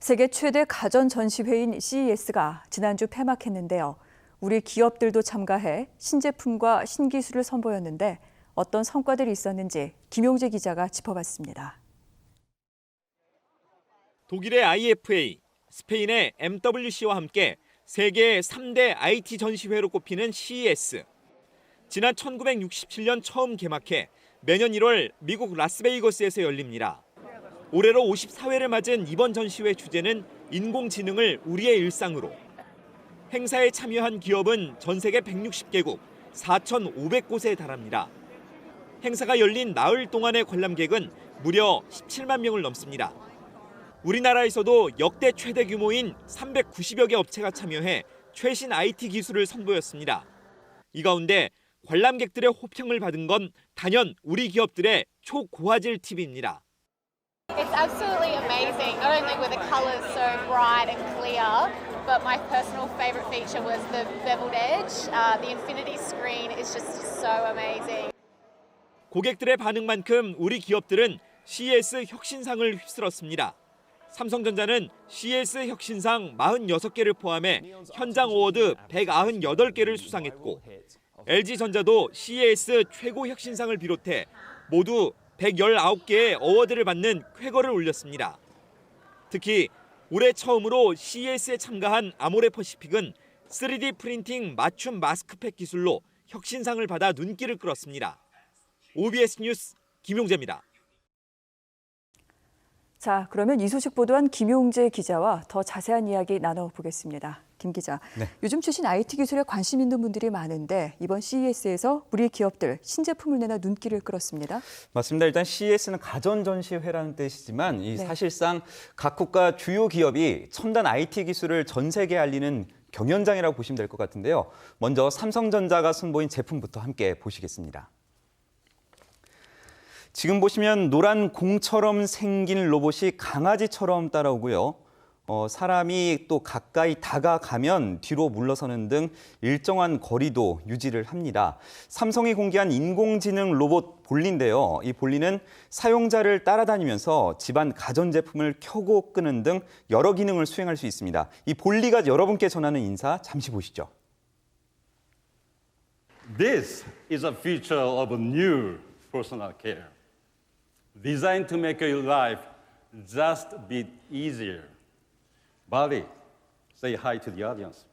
세계 최대 가전 전시회인 CES가 지난주 폐막했는데요. 우리 기업들도 참가해 신제품과 신기술을 선보였는데 어떤 성과들이 있었는지 김용재 기자가 짚어봤습니다. 독일의 IFA, 스페인의 MWC와 함께 세계 3대 IT 전시회로 꼽히는 CES. 지난 1967년 처음 개막해 매년 1월 미국 라스베이거스에서 열립니다. 올해로 54회를 맞은 이번 전시회 주제는 인공지능을 우리의 일상으로. 행사에 참여한 기업은 전 세계 160개국 4,500곳에 달합니다. 행사가 열린 나흘 동안의 관람객은 무려 17만 명을 넘습니다. 우리나라에서도 역대 최대 규모인 390여 개 업체가 참여해 최신 IT 기술을 선보였습니다. 이 가운데 관람객들의 호평을 받은 건 단연 우리 기업들의 초고화질 TV입니다. It's absolutely amazing. Not only were the colours so bright and clear, but my personal favourite feature was the beveled edge. The infinity screen is just so amazing. 고객들의 반응만큼 우리 기업들은 CES 혁신상을 휩쓸었습니다. 삼성전자는 CES 혁신상 46개를 포함해 현장 어워드 198개를 수상했고, LG전자도 CES 최고 혁신상을 비롯해 모두 119개의 어워드를 받는 쾌거를 올렸습니다. 특히 올해 처음으로 CES에 참가한 아모레퍼시픽은 3D 프린팅 맞춤 마스크팩 기술로 혁신상을 받아 눈길을 끌었습니다. OBS 뉴스 김용재입니다. 자, 그러면 이 소식 보도한 김용재 기자와 더 자세한 이야기 나눠보겠습니다. 김 기자, 네. 요즘 최신 IT 기술에 관심 있는 분들이 많은데 이번 CES에서 우리 기업들 신제품을 내나 눈길을 끌었습니다. 맞습니다. 일단 CES는 가전전시회라는 뜻이지만 네. 사실상 각 국가 주요 기업이 첨단 IT 기술을 전 세계에 알리는 경연장이라고 보시면 될 것 같은데요. 먼저 삼성전자가 선보인 제품부터 함께 보시겠습니다. 지금 보시면 노란 공처럼 생긴 로봇이 강아지처럼 따라오고요. 사람이 또 가까이 다가가면 뒤로 물러서는 등 일정한 거리도 유지를 합니다. 삼성이 공개한 인공지능 로봇 볼리인데요. 이 볼리는 사용자를 따라다니면서 집안 가전제품을 켜고 끄는 등 여러 기능을 수행할 수 있습니다. 이 볼리가 여러분께 전하는 인사 잠시 보시죠. This is a feature of new personal care, designed to make your life just a bit easier. Bali, say hi to the audience.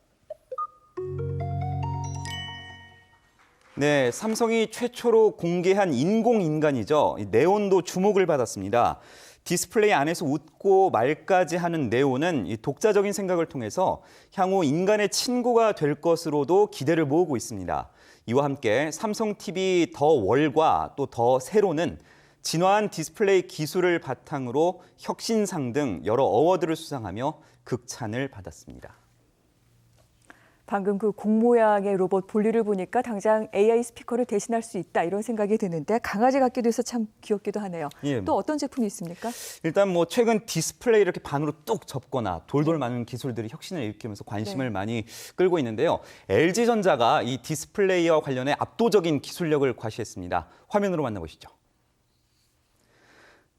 네, 삼성이 최초로 공개한 인공인간이죠. 네온도 주목을 받았습니다. 디스플레이 안에서 웃고 말까지 하는 네온은 이 독자적인 생각을 통해서 향후 인간의 친구가 될 것으로도 기대를 모으고 있습니다. 이와 함께 삼성 TV 더 월과 또 더 세로는 진화한 디스플레이 기술을 바탕으로 혁신상 등 여러 어워드를 수상하며 극찬을 받았습니다. 방금 그 공 모양의 로봇 볼리를 보니까 당장 AI 스피커를 대신할 수 있다 이런 생각이 드는데 강아지 같기도 해서 참 귀엽기도 하네요. 예. 또 어떤 제품이 있습니까? 일단 최근 디스플레이 이렇게 반으로 뚝 접거나 돌돌 많은 기술들이 혁신을 일으키면서 관심을 많이 끌고 있는데요. LG전자가 이 디스플레이와 관련해 압도적인 기술력을 과시했습니다. 화면으로 만나보시죠.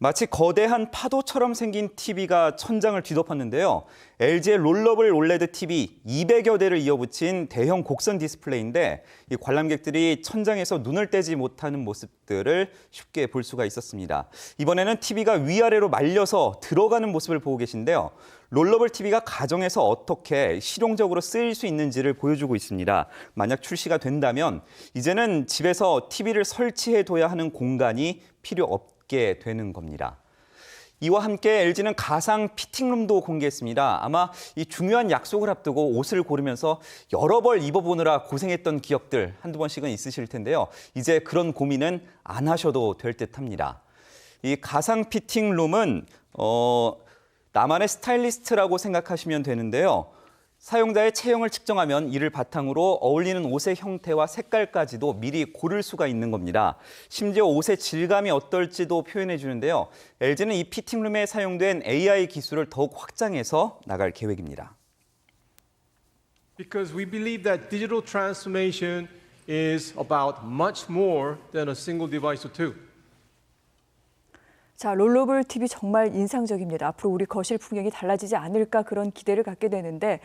마치 거대한 파도처럼 생긴 TV가 천장을 뒤덮었는데요. LG의 롤러블 올레드 TV 200여 대를 이어붙인 대형 곡선 디스플레이인데 이 관람객들이 천장에서 눈을 떼지 못하는 모습들을 쉽게 볼 수가 있었습니다. 이번에는 TV가 위아래로 말려서 들어가는 모습을 보고 계신데요. 롤러블 TV가 가정에서 어떻게 실용적으로 쓰일 수 있는지를 보여주고 있습니다. 만약 출시가 된다면 이제는 집에서 TV를 설치해둬야 하는 공간이 필요 없게 되는 겁니다. 이와 함께 LG는 가상 피팅룸도 공개했습니다. 아마 이 중요한 약속을 앞두고 옷을 고르면서 여러 벌 입어보느라 고생했던 기억들 한두 번씩은 있으실 텐데요. 이제 그런 고민은 안 하셔도 될 듯합니다. 이 가상 피팅룸은 나만의 스타일리스트라고 생각하시면 되는데요. 사용자의 체형을 측정하면 이를 바탕으로 어울리는 옷의 형태와 색깔까지도 미리 고를 수가 있는 겁니다. 심지어 옷의 질감이 어떨지도 표현해 주는데요. LG는 이 피팅룸에 사용된 AI 기술을 더욱 확장해서 나갈 계획입니다. Because we believe that digital transformation is about much more than a single device or two. 자, 롤러블 TV 정말 인상적입니다. 앞으로 우리 거실 풍경이 달라지지 않을까 그런 기대를 갖게 되는데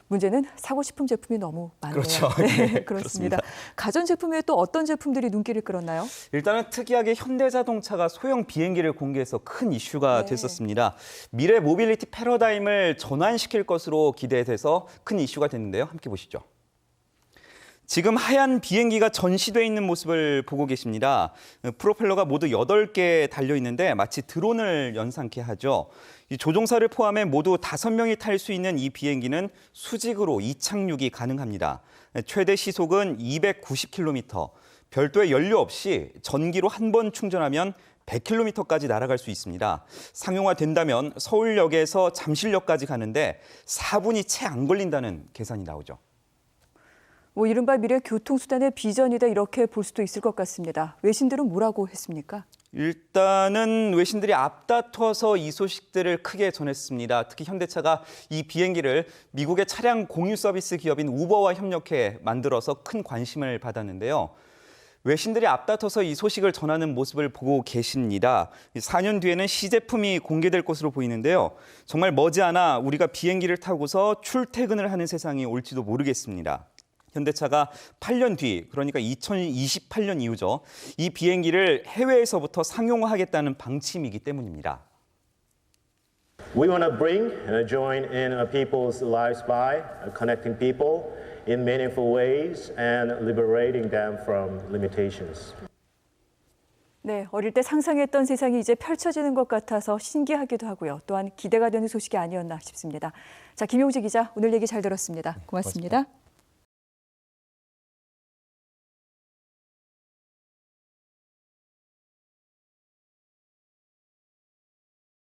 문제는 사고 싶은 제품이 너무 많네요. 그렇죠. 네, 네, 그렇습니다. 그렇습니다. 가전 제품에 또 어떤 제품들이 눈길을 끌었나요? 일단은 특이하게 현대자동차가 소형 비행기를 공개해서 큰 이슈가 네. 됐었습니다. 미래 모빌리티 패러다임을 전환시킬 것으로 기대돼서 큰 이슈가 됐는데요. 함께 보시죠. 지금 하얀 비행기가 전시돼 있는 모습을 보고 계십니다. 프로펠러가 모두 8개 달려 있는데 마치 드론을 연상케 하죠. 이 조종사를 포함해 모두 5명이 탈 수 있는 이 비행기는 수직으로 이착륙이 가능합니다. 최대 시속은 290km, 별도의 연료 없이 전기로 한 번 충전하면 100km까지 날아갈 수 있습니다. 상용화된다면 서울역에서 잠실역까지 가는데 4분이 채 안 걸린다는 계산이 나오죠. 뭐 이른바 미래 교통수단의 비전이다 이렇게 볼 수도 있을 것 같습니다. 외신들은 뭐라고 했습니까? 일단은 외신들이 앞다퉈서 이 소식들을 크게 전했습니다. 특히 현대차가 이 비행기를 미국의 차량 공유 서비스 기업인 우버와 협력해 만들어서 큰 관심을 받았는데요. 외신들이 앞다퉈서 이 소식을 전하는 모습을 보고 계십니다. 4년 뒤에는 시제품이 공개될 것으로 보이는데요. 정말 머지않아 우리가 비행기를 타고서 출퇴근을 하는 세상이 올지도 모르겠습니다. 현대차가 8년 뒤, 그러니까 2028년 이후죠. 이 비행기를 해외에서부터 상용화하겠다는 방침이기 때문입니다. We want to bring joy in people's lives by connecting people in meaningful ways and liberating them from limitations. 네, 어릴 때 상상했던 세상이 이제 펼쳐지는 것 같아서 신기하기도 하고요. 또한 기대가 되는 소식이 아니었나 싶습니다. 자, 김용재 기자, 오늘 얘기 잘 들었습니다. 고맙습니다.